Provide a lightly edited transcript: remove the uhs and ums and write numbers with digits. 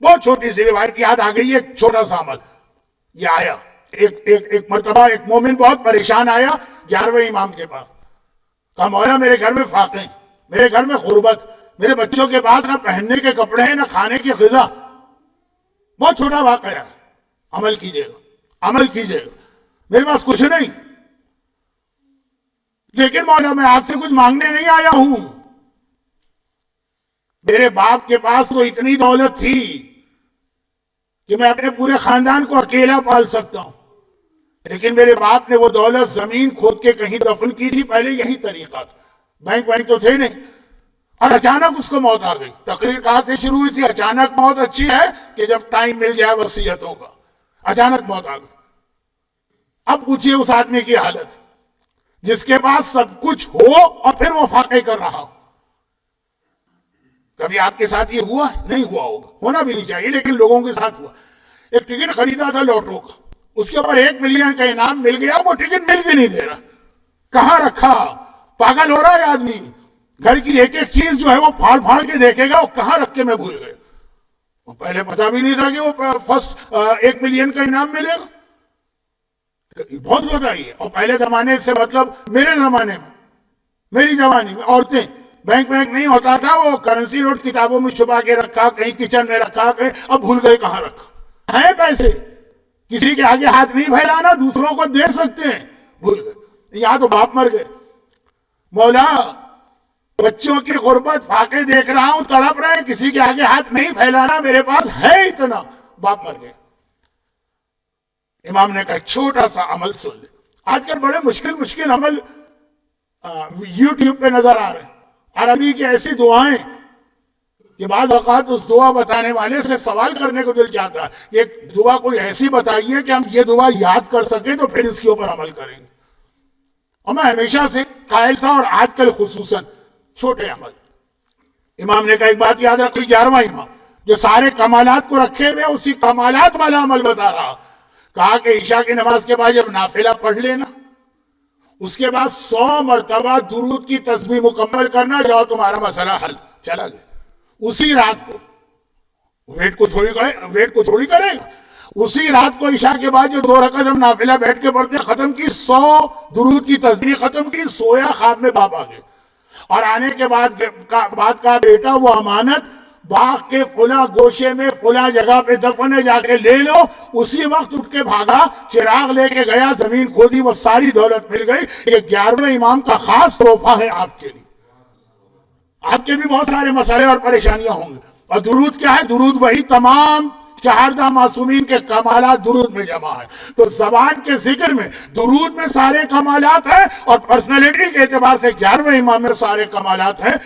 بہت چھوٹی سی روایت یاد آ گئی، ایک چھوٹا سا عمل یہ آیا. ایک مرتبہ ایک مومن بہت پریشان آیا 11ویں امام کے پاس. کہا مولا میرے گھر میں فاقے، میرے گھر میں غربت، میرے بچوں کے پاس نہ پہننے کے کپڑے ہیں نہ کھانے کی غذا. بہت چھوٹا واقعہ ہے، عمل کیجیے گا، عمل کیجیے گا. میرے پاس کچھ نہیں، لیکن مولا میں آپ سے کچھ مانگنے نہیں آیا ہوں. میرے باپ کے پاس تو اتنی دولت تھی کہ میں اپنے پورے خاندان کو اکیلا پال سکتا ہوں، لیکن میرے باپ نے وہ دولت زمین کھود کے کہیں دفن کی تھی. پہلے یہی طریقہ تھا، بینک تو تھے نہیں. اور اچانک اس کو موت آ گئی. تقریر کہاں سے شروع ہوئی تھی؟ اچانک موت اچھی ہے کہ جب ٹائم مل جائے وصیتوں کا. اچانک موت آ گئی. اب پوچھئے اس آدمی کی حالت جس کے پاس سب کچھ ہو اور پھر وہ فاقے کر رہا ہو. کبھی آپ کے ساتھ یہ ہوا؟ نہیں ہوا ہوگا، ہونا بھی نہیں چاہیے، لیکن لوگوں کے ساتھ ہوا. ایک ٹکٹ خریدا تھا لوٹرو کا، اس کے اوپر 1 ملین کا انعام مل گیا، وہ ٹکٹ مل کے نہیں دے رہا. کہاں رکھا؟ پاگل ہو رہا ہے آدمی. گھر کی ایک ایک چیز جو ہے وہ پھاڑ پھاڑ کے دیکھے گا، وہ کہاں رکھ کے میں بھول گیا. وہ پہلے پتا بھی نہیں تھا کہ وہ فرسٹ 1 ملین کا انعام ملے گا. بہت بتائیے. اور پہلے زمانے سے مطلب میرے زمانے میں، میری زمانے میں عورتیں، بینک نہیں ہوتا تھا، وہ کرنسی نوٹ کتابوں میں چھپا کے رکھا، کہیں کچن میں رکھا، کہیں اب بھول گئے کہاں رکھا. ہیں پیسے، کسی کے آگے ہاتھ نہیں پھیلانا، دوسروں کو دے سکتے ہیں، بھول گئے. یہاں تو باپ مر گئے. مولا بچوں کی غربت فاقے دیکھ رہا ہوں، تڑپ رہے ہیں، کسی کے آگے ہاتھ نہیں پھیلانا، میرے پاس ہے اتنا. باپ مر گئے. امام نے کہا چھوٹا سا عمل سن لے. آج کل بڑے مشکل عمل یوٹیوب پہ نظر آ رہے ہیں. عربی کی ایسی دعائیں کہ بعض اوقات اس دعا بتانے والے سے سوال کرنے کو دل چاہتا ہے کہ ایک دعا کوئی ایسی بتائیے کہ ہم یہ دعا یاد کر سکیں تو پھر اس کے اوپر عمل کریں گے. اور میں ہمیشہ سے قائل تھا، اور آج کل خصوصاً چھوٹے عمل. امام نے کہا ایک بات یاد رکھو، 11واں امام جو سارے کمالات کو رکھے ہوئے اسی کمالات والا عمل بتا رہا. کہا کہ عشاء کی نماز کے بعد جب نافلہ پڑھ لینا، اس کے بعد 100 مرتبہ درود کی تسبیح مکمل کرنا، جاؤ تمہارا مسئلہ حل. چلا گیا. اسی رات کو ویٹ کو تھوڑی کرے گا. اسی رات کو عشاء کے بعد جو 2 رکعت ہم نافلہ بیٹھ کے پڑھتے ہیں ختم کی، 100 درود کی تسبیح ختم کی، سویا خواب میں باپ آ گئے. اور آنے کے بعد کہا بیٹا وہ امانت باغ کے فلاں گوشے میں فلاں جگہ پہ دفن ہے، جا کے لے لو. اسی وقت اٹھ کے بھاگا، چراغ لے کے گیا، زمین کھودی، وہ ساری دولت مل گئی. یہ 11ویں امام کا خاص تحفہ ہے آپ کے لیے. آپ کے بھی بہت سارے مسئلے اور پریشانیاں ہوں گے. اور درود کیا ہے؟ درود وہی تمام 4 معصومین کے کمالات درود میں جمع ہے. تو زبان کے ذکر میں درود میں سارے کمالات ہیں، اور پرسنالٹی کے اعتبار سے 11ویں امام میں سارے کمالات ہیں.